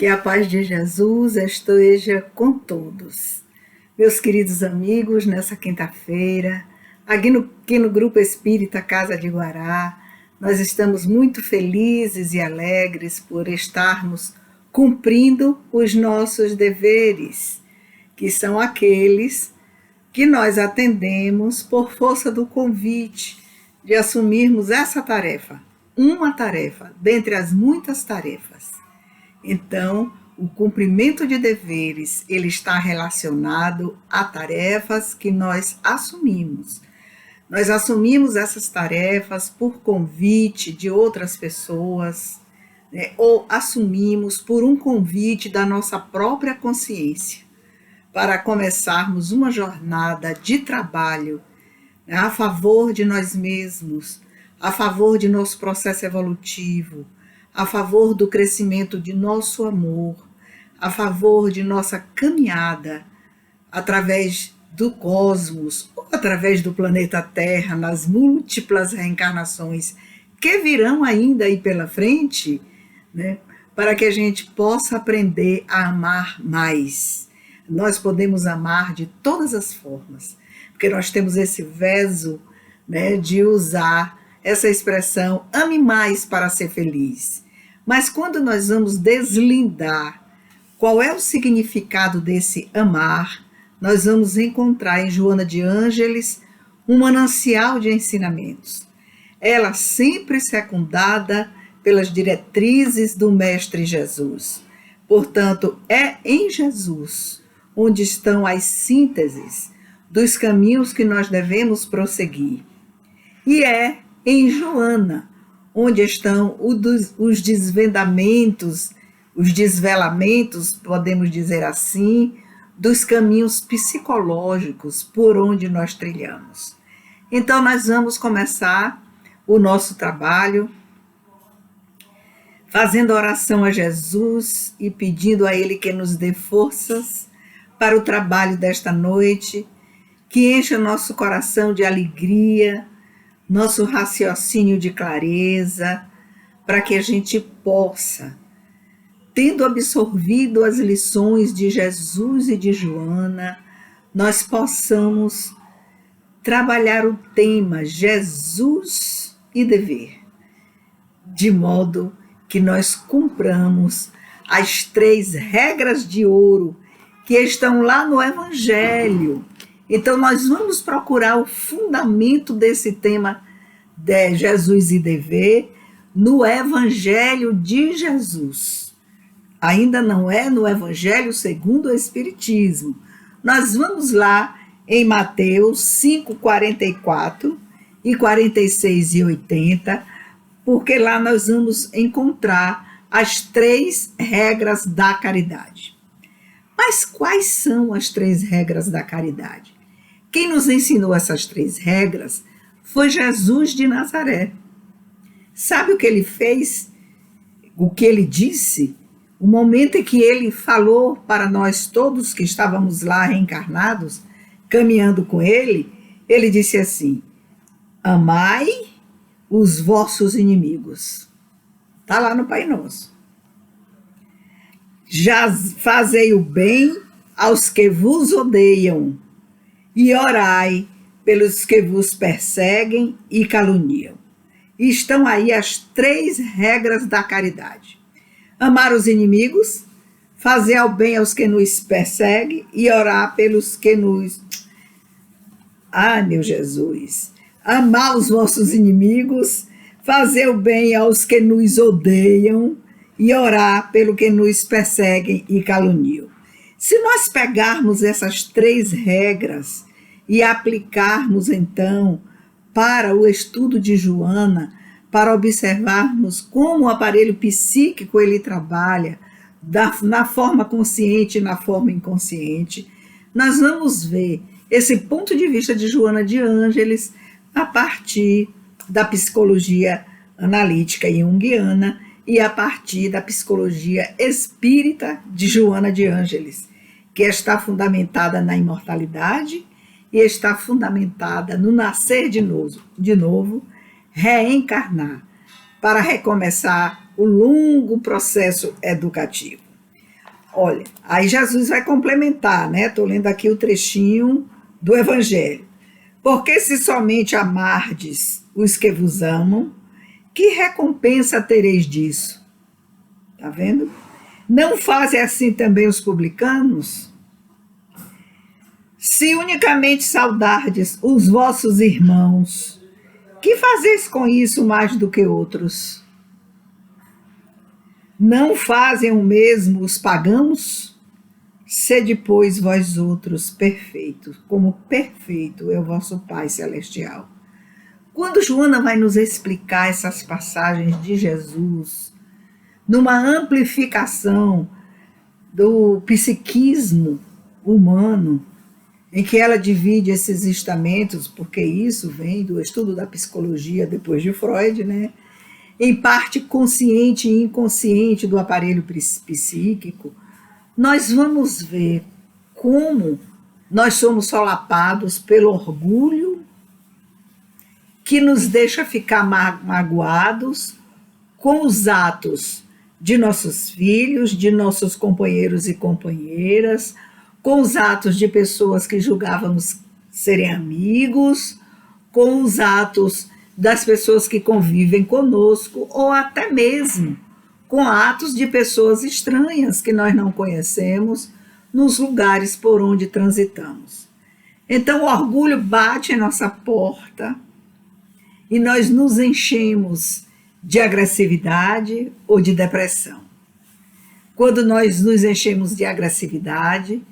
Que a paz de Jesus esteja com todos. Meus queridos amigos, nessa quinta-feira, aqui no Grupo Espírita Casa de Guará, nós estamos muito felizes e alegres por estarmos cumprindo os nossos deveres, que são aqueles que nós atendemos por força do convite de assumirmos essa tarefa, uma tarefa, dentre as muitas tarefas. Então, o cumprimento de deveres, ele está relacionado a tarefas que nós assumimos. Nós assumimos essas tarefas por convite de outras pessoas, né, ou assumimos por um convite da nossa própria consciência, para começarmos uma jornada de trabalho, né, a favor de nós mesmos, a favor de nosso processo evolutivo, a favor do crescimento de nosso amor, a favor de nossa caminhada através do cosmos, ou através do planeta Terra, nas múltiplas reencarnações que virão ainda aí pela frente, né, para que a gente possa aprender a amar mais. Nós podemos amar de todas as formas, porque nós temos esse verso, né, de usar essa expressão, ame mais para ser feliz. Mas quando nós vamos deslindar qual é o significado desse amar, nós vamos encontrar em Joana de Ângeles um manancial de ensinamentos. Ela sempre secundada pelas diretrizes do Mestre Jesus. Portanto, é em Jesus onde estão as sínteses dos caminhos que nós devemos prosseguir. E é em Joana, onde estão os desvendamentos, os desvelamentos, podemos dizer assim, dos caminhos psicológicos por onde nós trilhamos. Então, nós vamos começar o nosso trabalho fazendo oração a Jesus e pedindo a Ele que nos dê forças para o trabalho desta noite, que encha nosso coração de alegria, nosso raciocínio de clareza, para que a gente possa, tendo absorvido as lições de Jesus e de Joana, nós possamos trabalhar o tema Jesus e dever, de modo que nós cumpramos as 3 regras de ouro que estão lá no Evangelho. Então, nós vamos procurar o fundamento desse tema de Jesus e dever no Evangelho de Jesus. Ainda não é no Evangelho segundo o Espiritismo. Nós vamos lá em Mateus 5, 44 e 46 e 80, porque lá nós vamos encontrar as 3 regras da caridade. Mas quais são as 3 regras da caridade? Quem nos ensinou essas 3 regras foi Jesus de Nazaré. Sabe o que ele fez? O que ele disse? O momento em que ele falou para nós todos que estávamos lá reencarnados, caminhando com ele, ele disse assim: amai os vossos inimigos. Está lá no Pai Nosso. Já fazei o bem aos que vos odeiam, e orai pelos que vos perseguem e caluniam. E estão aí as 3 regras da caridade. Amar os inimigos, fazer o bem aos que nos perseguem e orar pelos que nos... Ah, meu Jesus! Amar os vossos inimigos, fazer o bem aos que nos odeiam e orar pelo que nos perseguem e caluniam. Se nós pegarmos essas 3 regras e aplicarmos, então, para o estudo de Joana, para observarmos como o aparelho psíquico ele trabalha, na forma consciente e na forma inconsciente, nós vamos ver esse ponto de vista de Joana de Ângeles a partir da psicologia analítica e junguiana e a partir da psicologia espírita de Joana de Ângeles, que está fundamentada na imortalidade e está fundamentada no nascer de novo, reencarnar, para recomeçar o longo processo educativo. Olha, aí Jesus vai complementar, né? Estou lendo aqui o trechinho do Evangelho. Porque se somente amardes os que vos amam, que recompensa tereis disso? Tá vendo? Não fazem assim também os publicanos? Se unicamente saudardes os vossos irmãos, que fazeis com isso mais do que outros? Não fazem o mesmo os pagãos? Sede, pois, vós outros perfeitos, como perfeito é o vosso Pai Celestial. Quando Joana vai nos explicar essas passagens de Jesus, numa amplificação do psiquismo humano, em que ela divide esses estamentos, porque isso vem do estudo da psicologia depois de Freud, né? Em parte consciente e inconsciente do aparelho psíquico, nós vamos ver como nós somos solapados pelo orgulho que nos deixa ficar magoados com os atos de nossos filhos, de nossos companheiros e companheiras, com os atos de pessoas que julgávamos serem amigos, com os atos das pessoas que convivem conosco, ou até mesmo com atos de pessoas estranhas que nós não conhecemos nos lugares por onde transitamos. Então o orgulho bate em nossa porta e nós nos enchemos de agressividade ou de depressão. Quando nós nos enchemos de agressividade,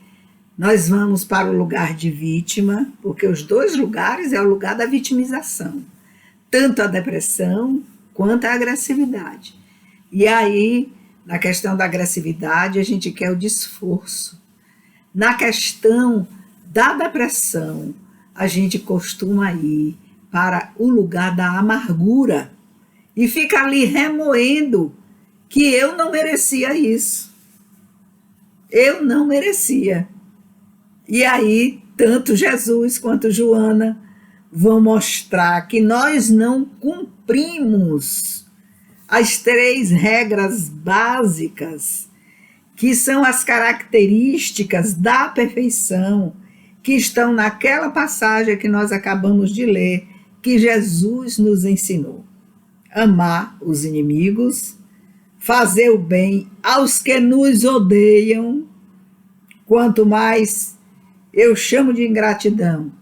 nós vamos para o lugar de vítima, porque os dois lugares é o lugar da vitimização, tanto a depressão quanto a agressividade. E aí, na questão da agressividade, a gente quer o desforço. Na questão da depressão, a gente costuma ir para o lugar da amargura e fica ali remoendo que eu não merecia isso. Eu não merecia. E aí, tanto Jesus quanto Joana vão mostrar que nós não cumprimos as 3 regras básicas, que são as características da perfeição, que estão naquela passagem que nós acabamos de ler, que Jesus nos ensinou. Amar os inimigos, fazer o bem aos que nos odeiam. Quanto mais eu chamo de ingratidão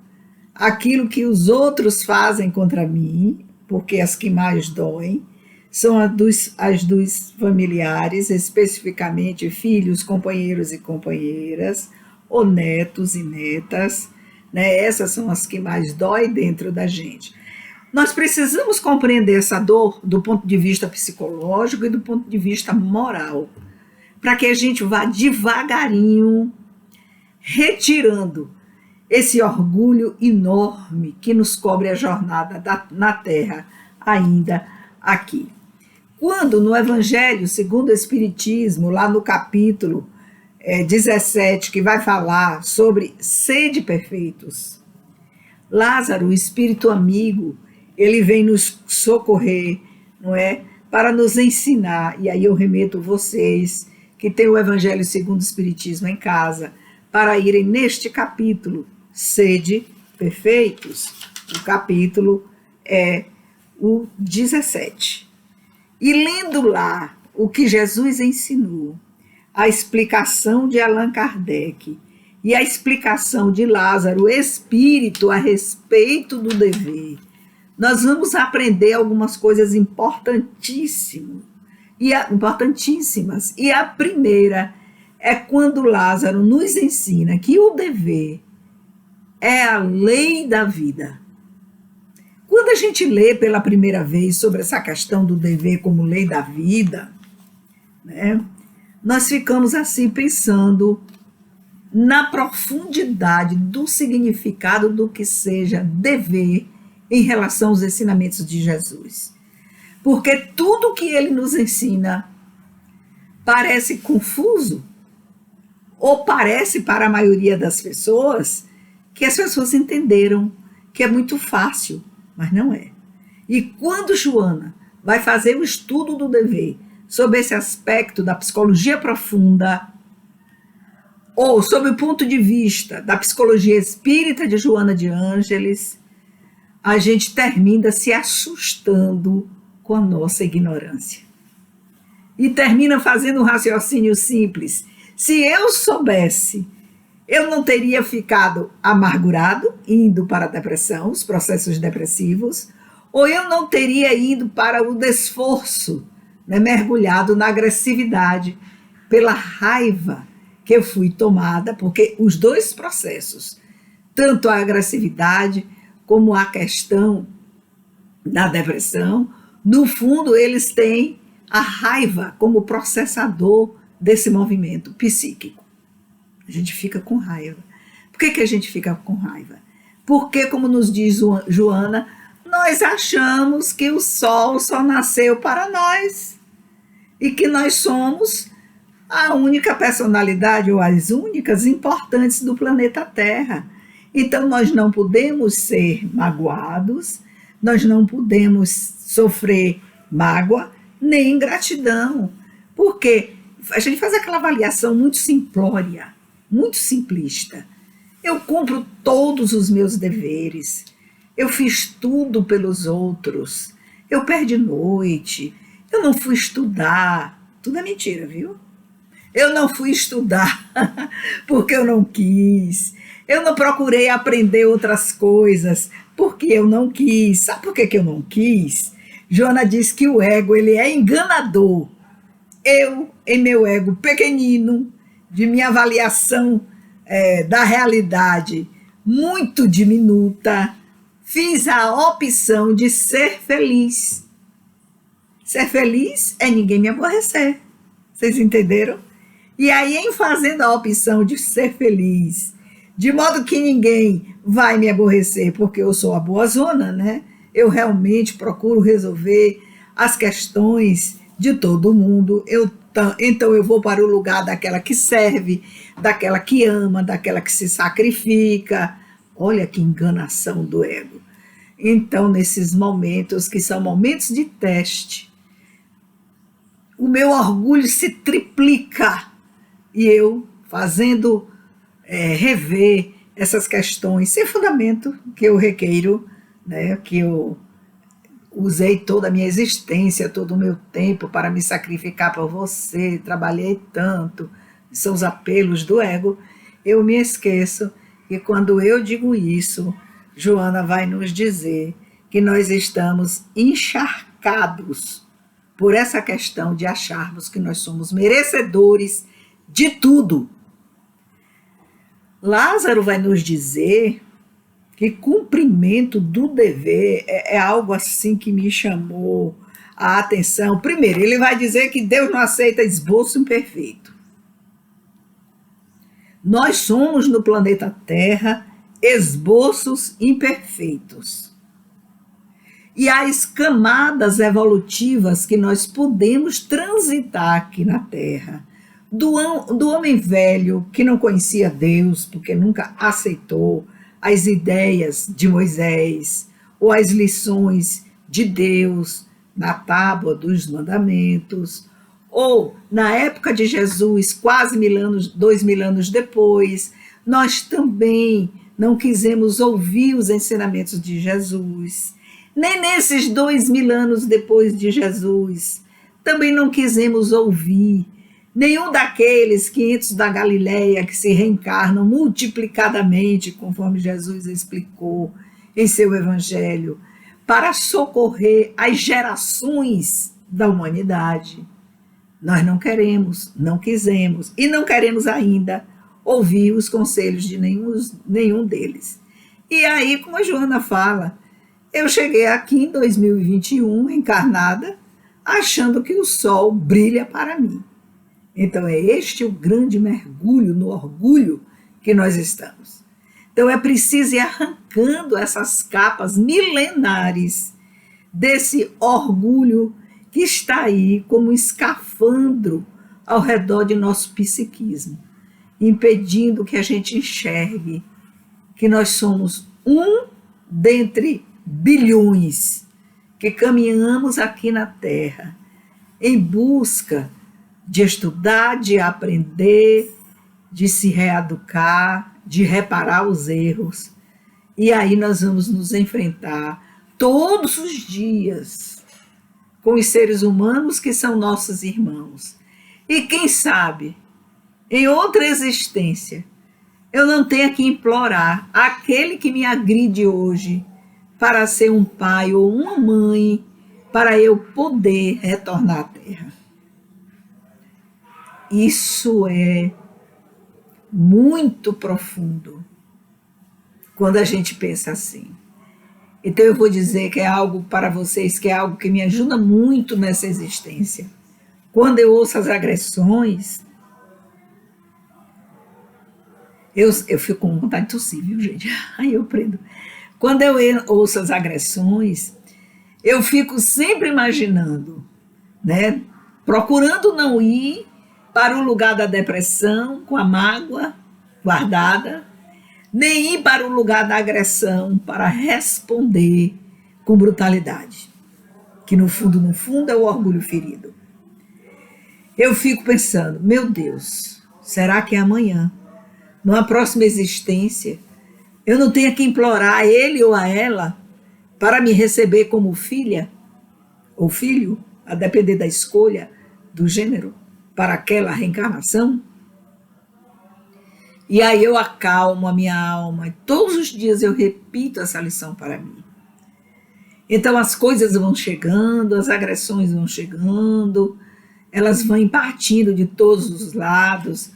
aquilo que os outros fazem contra mim, porque as que mais doem são as dos familiares, especificamente filhos, companheiros e companheiras, ou netos e netas, né? Essas são as que mais doem dentro da gente. Nós precisamos compreender essa dor do ponto de vista psicológico e do ponto de vista moral, para que a gente vá devagarinho retirando esse orgulho enorme que nos cobre a jornada na Terra ainda aqui. Quando no Evangelho segundo o Espiritismo, lá no capítulo 17, que vai falar sobre sede perfeitos, Lázaro, o espírito amigo, ele vem nos socorrer, não é? Para nos ensinar, e aí eu remeto vocês que têm o Evangelho segundo o Espiritismo em casa, para irem neste capítulo, sede perfeitos. O capítulo é o 17. E lendo lá o que Jesus ensinou, a explicação de Allan Kardec e a explicação de Lázaro, espírito, a respeito do dever, nós vamos aprender algumas coisas importantíssimas. E a primeira é quando Lázaro nos ensina que o dever é a lei da vida. Quando a gente lê pela primeira vez sobre essa questão do dever como lei da vida, né, nós ficamos assim pensando na profundidade do significado do que seja dever em relação aos ensinamentos de Jesus. Porque tudo que ele nos ensina parece confuso, ou parece para a maioria das pessoas que as pessoas entenderam que é muito fácil, mas não é. E quando Joana vai fazer o estudo do dever sobre esse aspecto da psicologia profunda, ou sob o ponto de vista da psicologia espírita de Joana de Ângeles, a gente termina se assustando com a nossa ignorância. E termina fazendo um raciocínio simples. Se eu soubesse, eu não teria ficado amargurado, indo para a depressão, os processos depressivos, ou eu não teria ido para o desforço, né, mergulhado na agressividade, pela raiva que eu fui tomada, porque os dois processos, tanto a agressividade como a questão da depressão, no fundo eles têm a raiva como processador desse movimento psíquico. A gente fica com raiva. Por que a gente fica com raiva? Porque, como nos diz Joana, nós achamos que o sol só nasceu para nós e que nós somos a única personalidade ou as únicas importantes do planeta Terra. Então, nós não podemos ser magoados, nós não podemos sofrer mágoa nem ingratidão, porque a gente faz aquela avaliação muito simplória, muito simplista. Eu cumpro todos os meus deveres, eu fiz tudo pelos outros, eu perdi noite, eu não fui estudar, tudo é mentira, viu? Eu não fui estudar porque eu não quis, eu não procurei aprender outras coisas porque eu não quis. Sabe por que eu não quis? Joana diz que o ego ele é enganador. Eu, em meu ego pequenino, de minha avaliação da realidade muito diminuta, fiz a opção de ser feliz. Ser feliz é ninguém me aborrecer. Vocês entenderam? E aí, em fazendo a opção de ser feliz, de modo que ninguém vai me aborrecer, porque eu sou a boazona, né? Eu realmente procuro resolver as questões de todo mundo. Então eu vou para o lugar daquela que serve, daquela que ama, daquela que se sacrifica. Olha que enganação do ego. Então, nesses momentos, que são momentos de teste, o meu orgulho se triplica e eu fazendo rever essas questões sem fundamento que eu requeiro, né, que eu usei toda a minha existência, todo o meu tempo para me sacrificar por você, trabalhei tanto, são os apelos do ego, eu me esqueço que quando eu digo isso, Joana vai nos dizer que nós estamos encharcados por essa questão de acharmos que nós somos merecedores de tudo. Lázaro vai nos dizer que cumprimento do dever é algo assim que me chamou a atenção. Primeiro, ele vai dizer que Deus não aceita esboço imperfeito. Nós somos no planeta Terra esboços imperfeitos. E as camadas evolutivas que nós podemos transitar aqui na Terra, do homem velho que não conhecia Deus, porque nunca aceitou as ideias de Moisés, ou as lições de Deus na tábua dos mandamentos, ou na época de Jesus, quase 2000 anos depois, nós também não quisemos ouvir os ensinamentos de Jesus. Nem nesses 2000 anos depois de Jesus, também não quisemos ouvir nenhum daqueles 500 da Galileia que se reencarnam multiplicadamente, conforme Jesus explicou em seu evangelho, para socorrer as gerações da humanidade. Nós não queremos, não quisemos e não queremos ainda ouvir os conselhos de nenhum deles. E aí, como a Joana fala, eu cheguei aqui em 2021, encarnada, achando que o sol brilha para mim. Então é este o grande mergulho no orgulho que nós estamos. Então é preciso ir arrancando essas capas milenares desse orgulho que está aí como um escafandro ao redor de nosso psiquismo, impedindo que a gente enxergue que nós somos um dentre bilhões que caminhamos aqui na Terra em busca de estudar, de aprender de se reeducar, de reparar os erros. E aí nós vamos nos enfrentar todos os dias com os seres humanos que são nossos irmãos. E quem sabe, em outra existência, eu não tenha que implorar aquele que me agride hoje para ser um pai ou uma mãe, para eu poder retornar à Terra. Isso é muito profundo quando a gente pensa assim. Então eu vou dizer que é algo para vocês, que é algo que me ajuda muito nessa existência. Quando eu ouço as agressões, eu fico com vontade de tossir, viu, gente? Aí eu prendo. Quando eu ouço as agressões, eu fico sempre imaginando, né? Procurando não ir para o lugar da depressão, com a mágoa guardada, nem ir para o lugar da agressão para responder com brutalidade, que no fundo é o orgulho ferido. Eu fico pensando, meu Deus, será que amanhã, numa próxima existência, eu não tenho que implorar a ele ou a ela para me receber como filha ou filho, a depender da escolha do gênero, para aquela reencarnação? E aí eu acalmo a minha alma, e todos os dias eu repito essa lição para mim. Então as coisas vão chegando, as agressões vão chegando, elas vão partindo de todos os lados.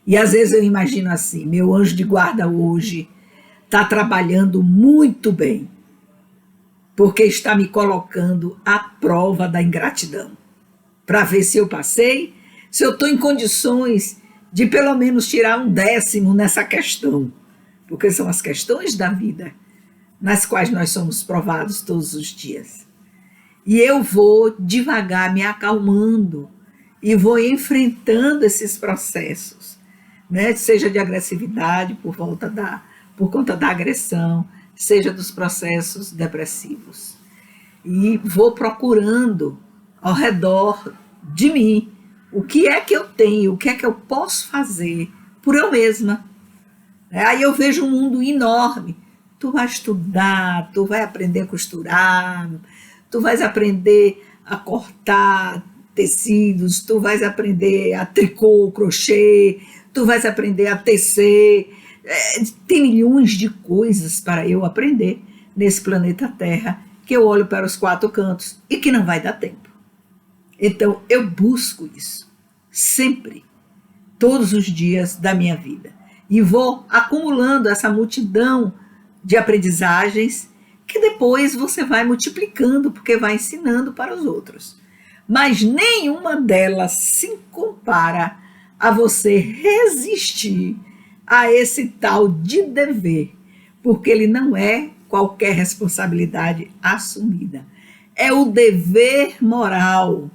E às vezes eu imagino assim, meu anjo de guarda hoje está trabalhando muito bem, porque está me colocando à prova da ingratidão, para ver se eu passei, se eu estou em condições de pelo menos tirar 1/10 nessa questão, porque são as questões da vida nas quais nós somos provados todos os dias. E eu vou devagar me acalmando e vou enfrentando esses processos, né? Seja de agressividade por conta da agressão, seja dos processos depressivos. E vou procurando ao redor de mim o que é que eu tenho, o que é que eu posso fazer por eu mesma. Aí eu vejo um mundo enorme. Tu vai estudar, tu vai aprender a costurar, tu vais aprender a cortar tecidos, tu vais aprender a tricô, crochê, tu vais aprender a tecer. Tem milhões de coisas para eu aprender nesse planeta Terra, que eu olho para os 4 cantos e que não vai dar tempo. Então, eu busco isso, sempre, todos os dias da minha vida. E vou acumulando essa multidão de aprendizagens que depois você vai multiplicando, porque vai ensinando para os outros. Mas nenhuma delas se compara a você resistir a esse tal de dever, porque ele não é qualquer responsabilidade assumida. É o dever moral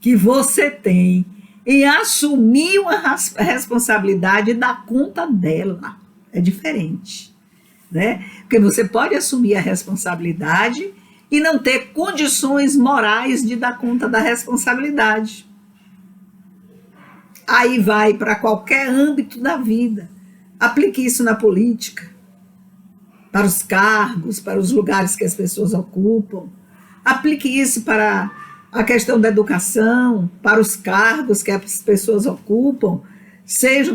que você tem em assumir uma responsabilidade e dar conta dela. É diferente, né? Porque você pode assumir a responsabilidade e não ter condições morais de dar conta da responsabilidade. Aí vai para qualquer âmbito da vida. Aplique isso na política, para os cargos, para os lugares que as pessoas ocupam. Aplique isso para a questão da educação, para os cargos que as pessoas ocupam, seja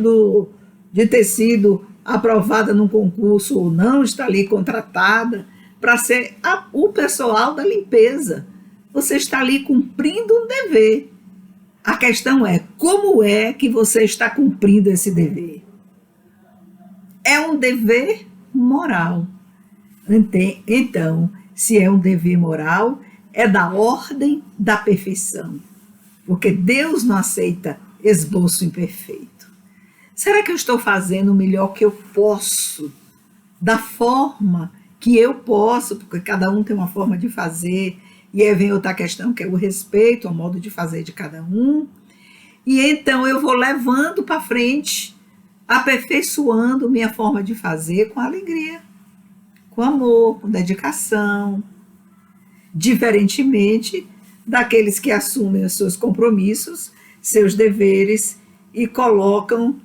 de ter sido aprovada num concurso ou não, está ali contratada para ser o pessoal da limpeza. Você está ali cumprindo um dever. A questão é, como é que você está cumprindo esse dever? É um dever moral. Então, se é um dever moral, é da ordem da perfeição, porque Deus não aceita esboço imperfeito. Será que eu estou fazendo o melhor que eu posso, da forma que eu posso, porque cada um tem uma forma de fazer, e aí vem outra questão que é o respeito ao modo de fazer de cada um, e então eu vou levando para frente, aperfeiçoando minha forma de fazer com alegria, com amor, com dedicação, diferentemente daqueles que assumem os seus compromissos, seus deveres e colocam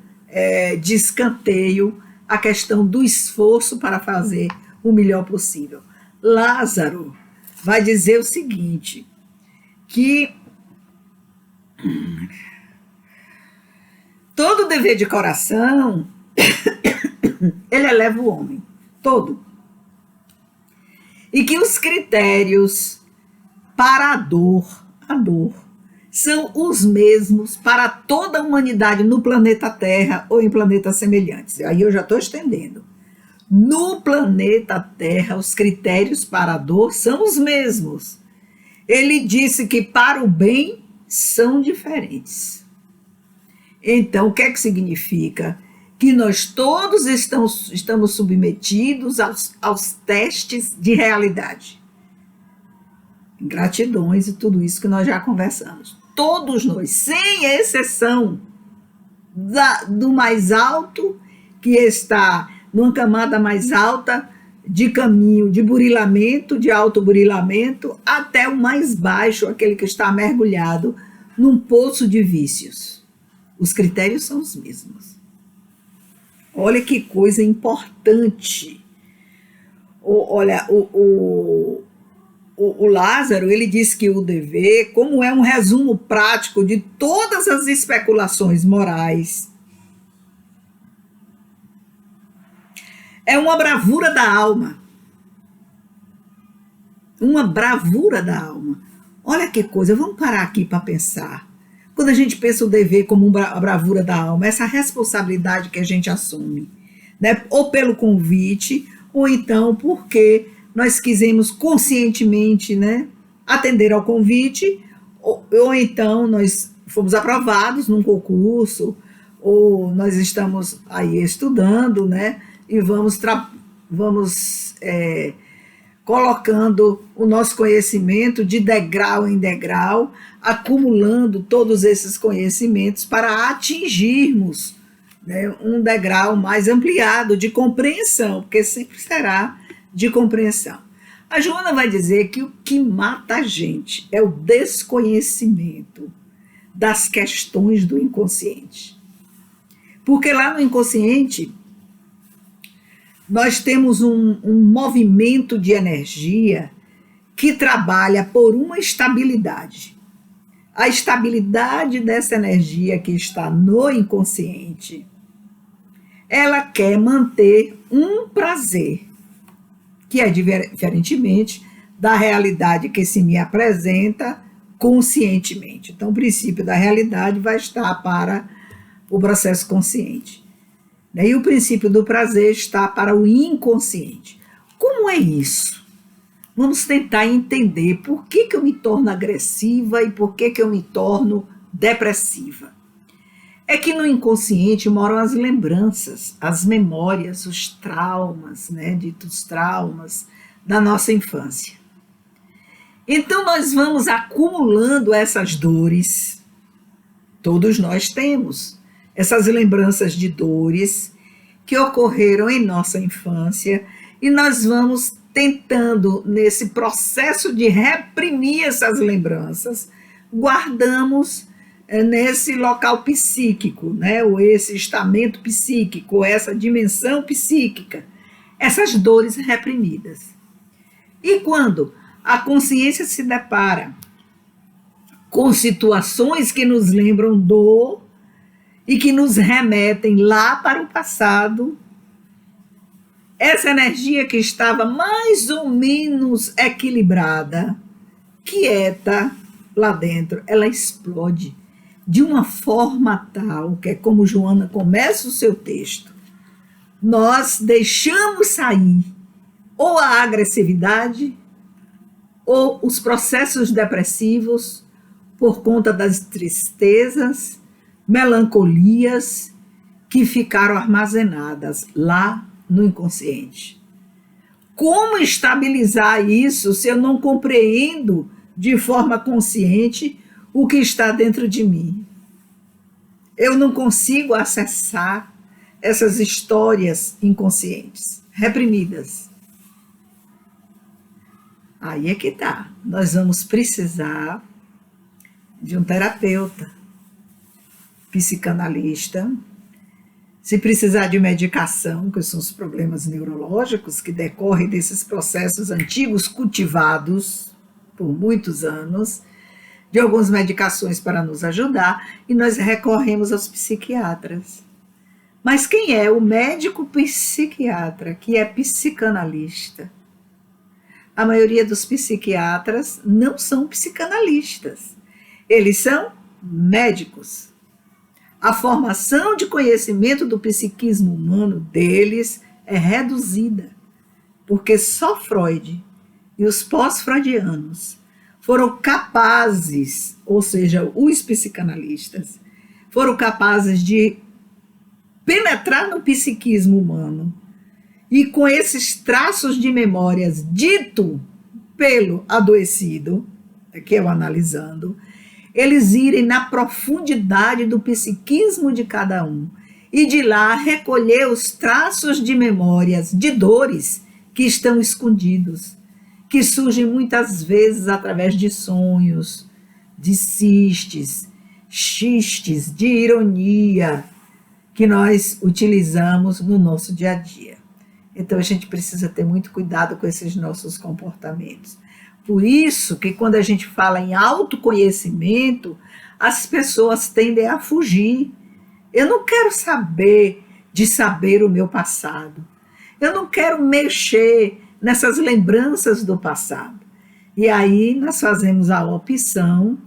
de escanteio a questão do esforço para fazer o melhor possível. Lázaro vai dizer o seguinte, que todo dever de coração, ele eleva o homem, todo. E que os critérios para a dor, são os mesmos para toda a humanidade no planeta Terra ou em planetas semelhantes. Aí eu já estou estendendo. No planeta Terra, os critérios para a dor são os mesmos. Ele disse que para o bem são diferentes. Então, o que é que significa? Que nós todos estamos submetidos aos testes de realidade. Ingratidões e tudo isso que nós já conversamos. Todos nós, sem exceção do mais alto, que está numa camada mais alta de caminho de burilamento, de autoburilamento, até o mais baixo, aquele que está mergulhado num poço de vícios. Os critérios são os mesmos. Olha que coisa importante. Olha, o Lázaro, ele diz que o dever, como é um resumo prático de todas as especulações morais, é uma bravura da alma. Uma bravura da alma. Olha que coisa, vamos parar aqui para pensar. Quando a gente pensa o dever como uma bravura da alma, essa responsabilidade que a gente assume, né? Ou pelo convite, ou então porque nós quisemos conscientemente, né, atender ao convite, ou então nós fomos aprovados num concurso, ou nós estamos aí estudando, né, e vamos colocando o nosso conhecimento de degrau em degrau, acumulando todos esses conhecimentos para atingirmos, né, um degrau mais ampliado de compreensão, porque sempre será de compreensão. A Joana vai dizer que o que mata a gente é o desconhecimento das questões do inconsciente. Porque lá no inconsciente, nós temos um movimento de energia que trabalha por uma estabilidade. A estabilidade dessa energia que está no inconsciente, ela quer manter um prazer, que é diferentemente da realidade que se me apresenta conscientemente. Então, o princípio da realidade vai estar para o processo consciente. E o princípio do prazer está para o inconsciente. Como é isso? Vamos tentar entender por que eu me torno agressiva e por que eu me torno depressiva. É que no inconsciente moram as lembranças, as memórias, os traumas, né, ditos traumas da nossa infância. Então nós vamos acumulando essas dores, todos nós temos essas lembranças de dores que ocorreram em nossa infância e nós vamos tentando, nesse processo de reprimir essas lembranças, guardamos nesse local psíquico, né, ou esse estamento psíquico, essa dimensão psíquica, essas dores reprimidas. E quando a consciência se depara com situações que nos lembram dor e que nos remetem lá para o passado, essa energia que estava mais ou menos equilibrada, quieta lá dentro, ela explode de uma forma tal, que é como Joana começa o seu texto, nós deixamos sair ou a agressividade ou os processos depressivos por conta das tristezas, melancolias que ficaram armazenadas lá no inconsciente. Como estabilizar isso se eu não compreendo de forma consciente o que está dentro de mim? Eu não consigo acessar essas histórias inconscientes, reprimidas. Aí é que tá. Nós vamos precisar de um terapeuta. psicanalista. Se precisar de medicação, que são os problemas neurológicos que decorrem desses processos antigos cultivados por muitos anos, de algumas medicações para nos ajudar, e nós recorremos aos psiquiatras. Mas quem é o médico psiquiatra que é psicanalista? A maioria dos psiquiatras não são psicanalistas. Eles são médicos. A formação de conhecimento do psiquismo humano deles é reduzida, porque só Freud e os pós-freudianos foram capazes, ou seja, os psicanalistas, foram capazes de penetrar no psiquismo humano e com esses traços de memórias dito pelo adoecido, que eu analisando, eles irem na profundidade do psiquismo de cada um e de lá recolher os traços de memórias, de dores que estão escondidos, que surgem muitas vezes através de sonhos, de xistes, de ironia, que nós utilizamos no nosso dia a dia. Então a gente precisa ter muito cuidado com esses nossos comportamentos. Por isso que quando a gente fala em autoconhecimento, as pessoas tendem a fugir. Eu não quero saber de saber o meu passado. Eu não quero mexer nessas lembranças do passado. E aí nós fazemos a opção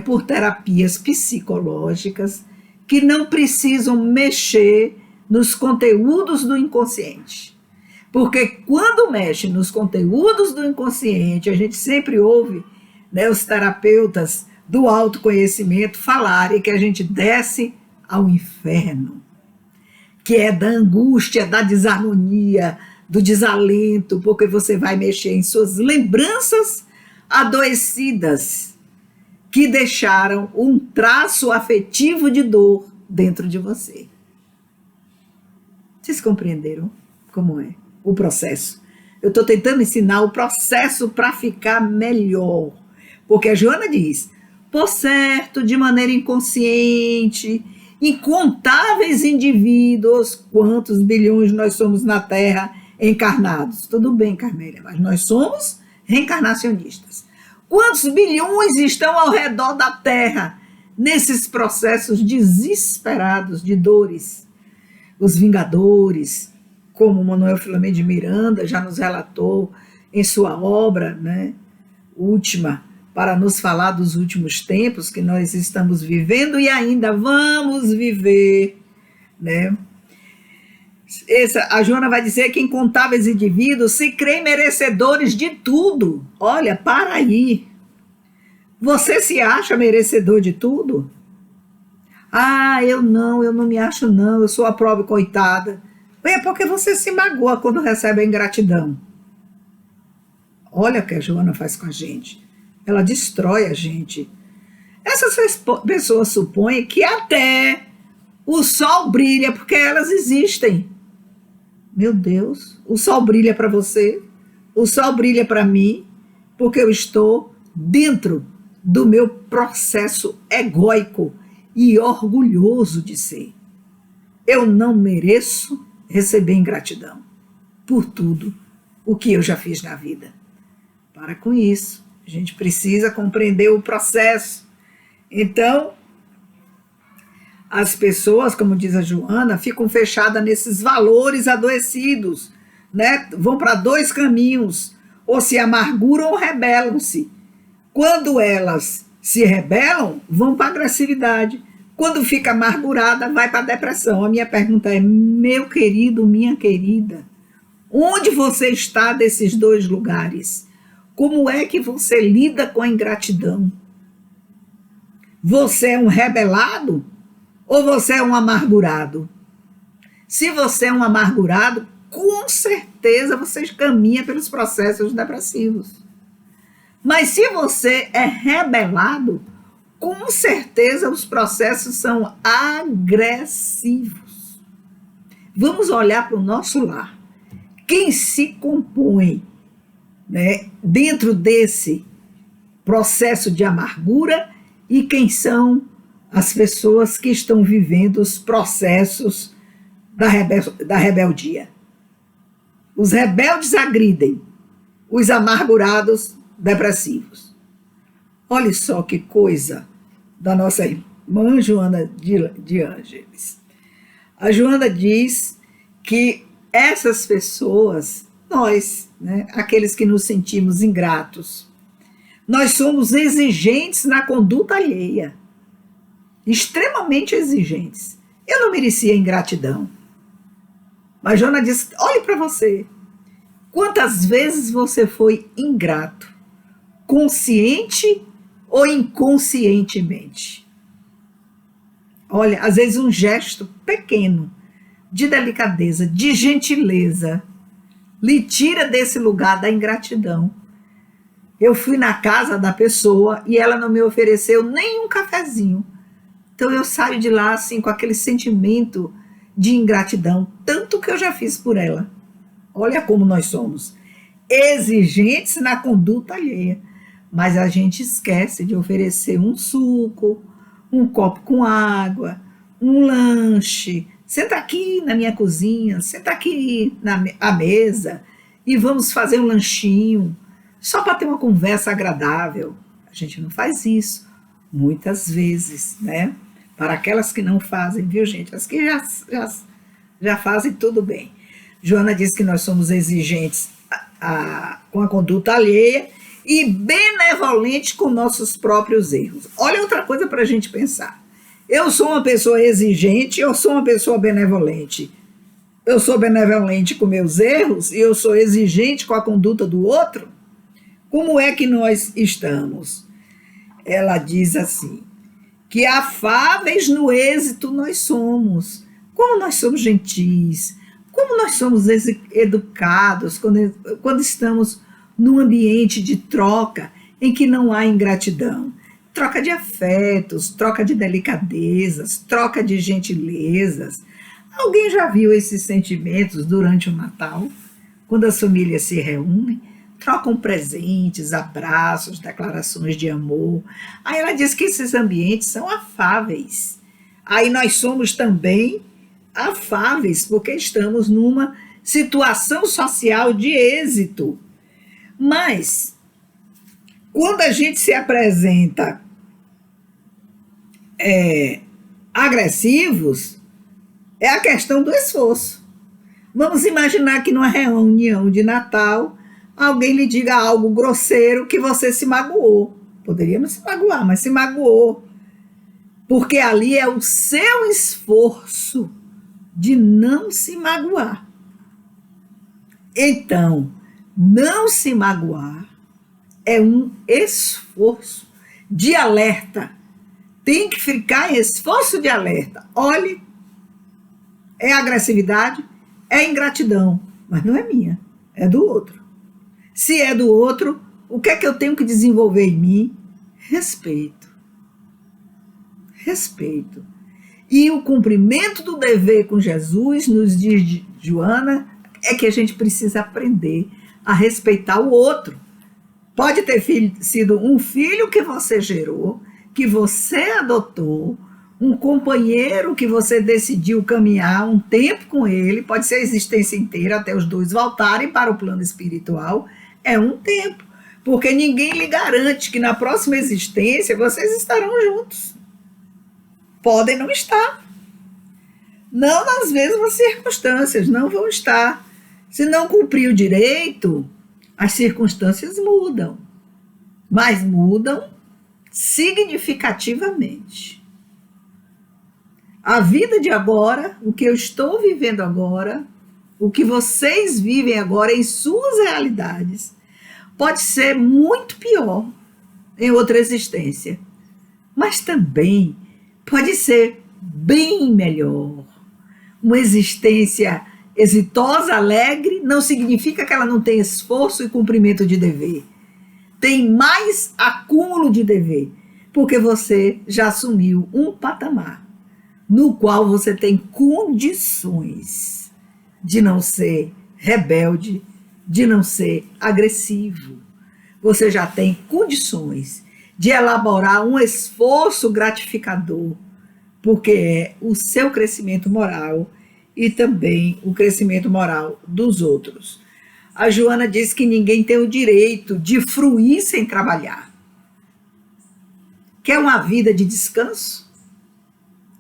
por terapias psicológicas que não precisam mexer nos conteúdos do inconsciente. Porque quando mexe nos conteúdos do inconsciente, a gente sempre ouve os terapeutas do autoconhecimento falarem que a gente desce ao inferno, que é da angústia, da desarmonia, do desalento, porque você vai mexer em suas lembranças adoecidas que deixaram um traço afetivo de dor dentro de você. Vocês compreenderam como é o processo? Eu estou tentando ensinar o processo para ficar melhor. Porque a Joana diz, por certo, de maneira inconsciente, incontáveis indivíduos, quantos bilhões nós somos na Terra encarnados. Tudo bem, Carmélia, mas nós somos reencarnacionistas. Quantos bilhões estão ao redor da Terra nesses processos desesperados de dores? Os Vingadores, como Manuel Filomeno de Miranda já nos relatou em sua obra, última, para nos falar dos últimos tempos que nós estamos vivendo e ainda vamos viver, A Joana vai dizer que incontáveis indivíduos se creem merecedores de tudo. Olha, para aí. Você se acha merecedor de tudo? Ah, eu não me acho não, eu sou a pobre coitada. É porque você se magoa quando recebe a ingratidão. Olha o que a Joana faz com a gente. Ela destrói a gente. Essas pessoas supõem que até o sol brilha porque elas existem. Meu Deus, o sol brilha para você, o sol brilha para mim, porque eu estou dentro do meu processo egóico e orgulhoso de ser. Eu não mereço receber ingratidão por tudo o que eu já fiz na vida. Para com isso, a gente precisa compreender o processo. Então, as pessoas, como diz a Joana, ficam fechadas nesses valores adoecidos, Vão para dois caminhos, ou se amarguram ou rebelam-se. Quando elas se rebelam, vão para a agressividade. Quando fica amargurada, vai para a depressão. A minha pergunta é, meu querido, minha querida, onde você está desses dois lugares? Como é que você lida com a ingratidão? Você é um rebelado ou você é um amargurado? Se você é um amargurado, com certeza você caminha pelos processos depressivos. Mas se você é rebelado, com certeza os processos são agressivos. Vamos olhar para o nosso lar. Quem se compõe, dentro desse processo de amargura e quem são as pessoas que estão vivendo os processos da rebeldia. Os rebeldes agridem os amargurados depressivos. Olha só que coisa da nossa irmã Joana de Ângeles. A Joana diz que essas pessoas, nós, né, aqueles que nos sentimos ingratos, nós somos exigentes na conduta alheia, extremamente exigentes. Eu não merecia ingratidão. Mas Joana diz, olhe para você, quantas vezes você foi ingrato, consciente ou inconscientemente? Olha, às vezes um gesto pequeno, de delicadeza, de gentileza, lhe tira desse lugar da ingratidão. Eu fui na casa da pessoa e ela não me ofereceu nem um cafezinho. Então eu saio de lá assim com aquele sentimento de ingratidão, tanto que eu já fiz por ela. Olha como nós somos exigentes na conduta alheia, mas a gente esquece de oferecer um suco, um copo com água, um lanche. Senta aqui na minha cozinha, senta aqui à mesa e vamos fazer um lanchinho, só para ter uma conversa agradável. A gente não faz isso muitas vezes, né? Para aquelas que não fazem, viu, gente? As que já fazem, tudo bem. Joana diz que nós somos exigentes com a conduta alheia e benevolentes com nossos próprios erros. Olha outra coisa para a gente pensar. Eu sou uma pessoa exigente ou sou uma pessoa benevolente? Eu sou benevolente com meus erros e eu sou exigente com a conduta do outro? Como é que nós estamos? Ela diz assim, que afáveis no êxito nós somos. Como nós somos gentis, como nós somos educados quando estamos num ambiente de troca em que não há ingratidão. Troca de afetos, troca de delicadezas, troca de gentilezas. Alguém já viu esses sentimentos durante o Natal? Quando as famílias se reúnem, trocam presentes, abraços, declarações de amor. Aí ela diz que esses ambientes são afáveis. Aí nós somos também afáveis, porque estamos numa situação social de êxito. Mas, quando a gente se apresenta agressivos, é a questão do esforço. Vamos imaginar que numa reunião de Natal, alguém lhe diga algo grosseiro que você se magoou. Poderia não se magoar, mas se magoou. Porque ali é o seu esforço de não se magoar. Então, não se magoar é um esforço de alerta. Tem que ficar em esforço de alerta. Olhe, é agressividade, é ingratidão, mas não é minha, é do outro. Se é do outro, o que é que eu tenho que desenvolver em mim? Respeito. Respeito. E o cumprimento do dever com Jesus, nos dias de Joana, é que a gente precisa aprender a respeitar o outro. Pode ter sido um filho que você gerou, que você adotou, um companheiro que você decidiu caminhar um tempo com ele, pode ser a existência inteira até os dois voltarem para o plano espiritual, é um tempo, porque ninguém lhe garante que na próxima existência vocês estarão juntos. Podem não estar. Não nas mesmas circunstâncias, não vão estar. Se não cumprir o direito, as circunstâncias mudam, mas mudam significativamente. A vida de agora, o que eu estou vivendo agora, o que vocês vivem agora em suas realidades, pode ser muito pior em outra existência, mas também pode ser bem melhor. Uma existência exitosa, alegre, não significa que ela não tem esforço e cumprimento de dever. Tem mais acúmulo de dever, porque você já assumiu um patamar no qual você tem condições de não ser rebelde, de não ser agressivo. Você já tem condições de elaborar um esforço gratificador, porque é o seu crescimento moral e também o crescimento moral dos outros. A Joana diz que ninguém tem o direito de fruir sem trabalhar. Quer uma vida de descanso?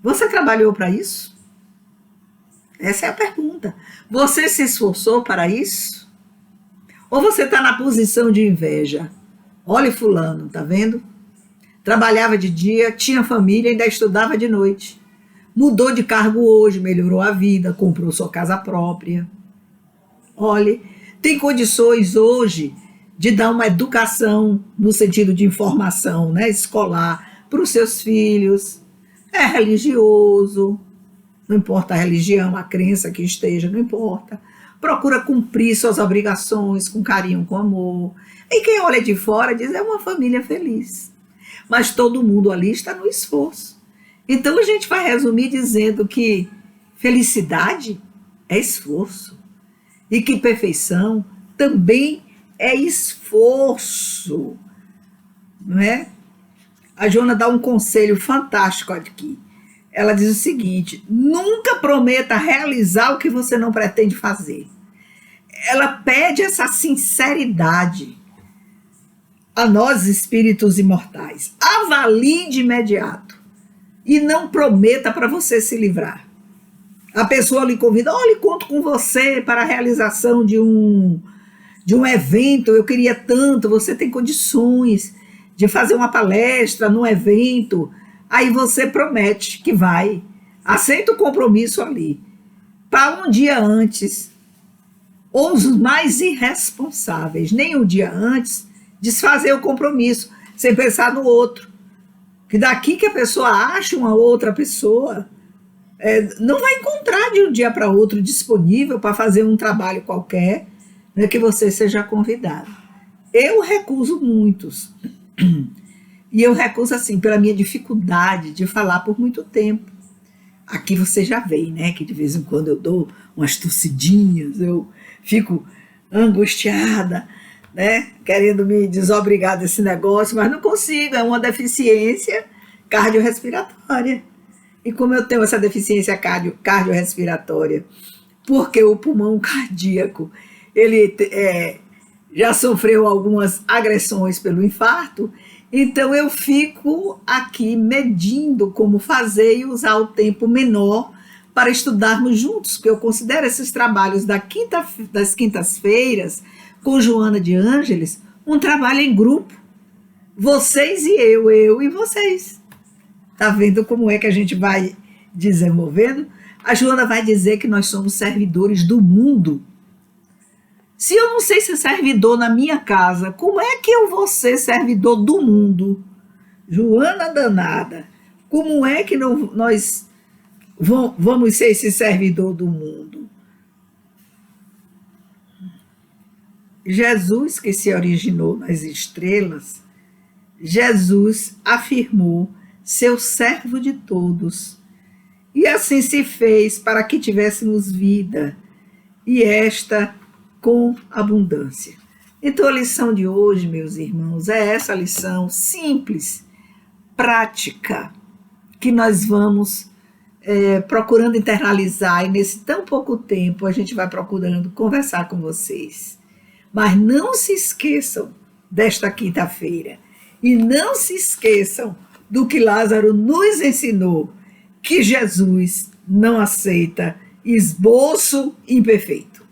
Você trabalhou para isso? Essa é a pergunta. Você se esforçou para isso? Ou você está na posição de inveja? Olha fulano, tá vendo? Trabalhava de dia, tinha família, ainda estudava de noite. Mudou de cargo hoje, melhorou a vida, comprou sua casa própria. Olhe, tem condições hoje de dar uma educação no sentido de informação, né, escolar para os seus filhos. É religioso, não importa a religião, a crença que esteja, não importa. Procura cumprir suas obrigações com carinho, com amor. E quem olha de fora diz, é uma família feliz. Mas todo mundo ali está no esforço. Então a gente vai resumir dizendo que felicidade é esforço. E que perfeição também é esforço. Não é? A Joana dá um conselho fantástico aqui. Ela diz o seguinte: nunca prometa realizar o que você não pretende fazer. Ela pede essa sinceridade a nós, espíritos imortais. Avalie de imediato e não prometa para você se livrar. A pessoa lhe convida, olha, conto com você para a realização de um evento, eu queria tanto, você tem condições de fazer uma palestra num evento, aí você promete que vai, aceita o compromisso ali, para um dia antes, ou os mais irresponsáveis, nem um dia antes, desfazer o compromisso, sem pensar no outro, que daqui que a pessoa acha uma outra pessoa, não vai encontrar de um dia para outro disponível para fazer um trabalho qualquer, né, que você seja convidado. Eu recuso muitos. E eu recuso assim, pela minha dificuldade de falar por muito tempo. Aqui você já vê, né, que de vez em quando eu dou umas tossidinhas, eu fico angustiada, né, querendo me desobrigar desse negócio, mas não consigo, é uma deficiência cardiorrespiratória. E como eu tenho essa deficiência cardiorrespiratória, porque o pulmão cardíaco, ele já sofreu algumas agressões pelo infarto, então eu fico aqui medindo como fazer e usar o tempo menor para estudarmos juntos, porque eu considero esses trabalhos das quintas-feiras com Joana de Ângeles um trabalho em grupo. Vocês e eu e vocês. Tá vendo como é que a gente vai desenvolvendo? A Joana vai dizer que nós somos servidores do mundo. Se eu não sei ser servidor na minha casa, como é que eu vou ser servidor do mundo? Joana danada, como é que nós vamos ser esse servidor do mundo? Jesus, que se originou nas estrelas, Jesus afirmou ser servo de todos. E assim se fez para que tivéssemos vida, e esta com abundância. Então a lição de hoje, meus irmãos, é essa lição simples, prática, que nós vamos procurando internalizar, e nesse tão pouco tempo a gente vai procurando conversar com vocês. Mas não se esqueçam desta quinta-feira, e não se esqueçam do que Lázaro nos ensinou, que Jesus não aceita esboço imperfeito.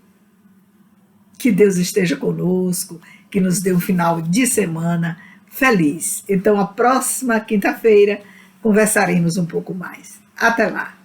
Que Deus esteja conosco, que nos dê um final de semana feliz. Então, a próxima quinta-feira conversaremos um pouco mais. Até lá!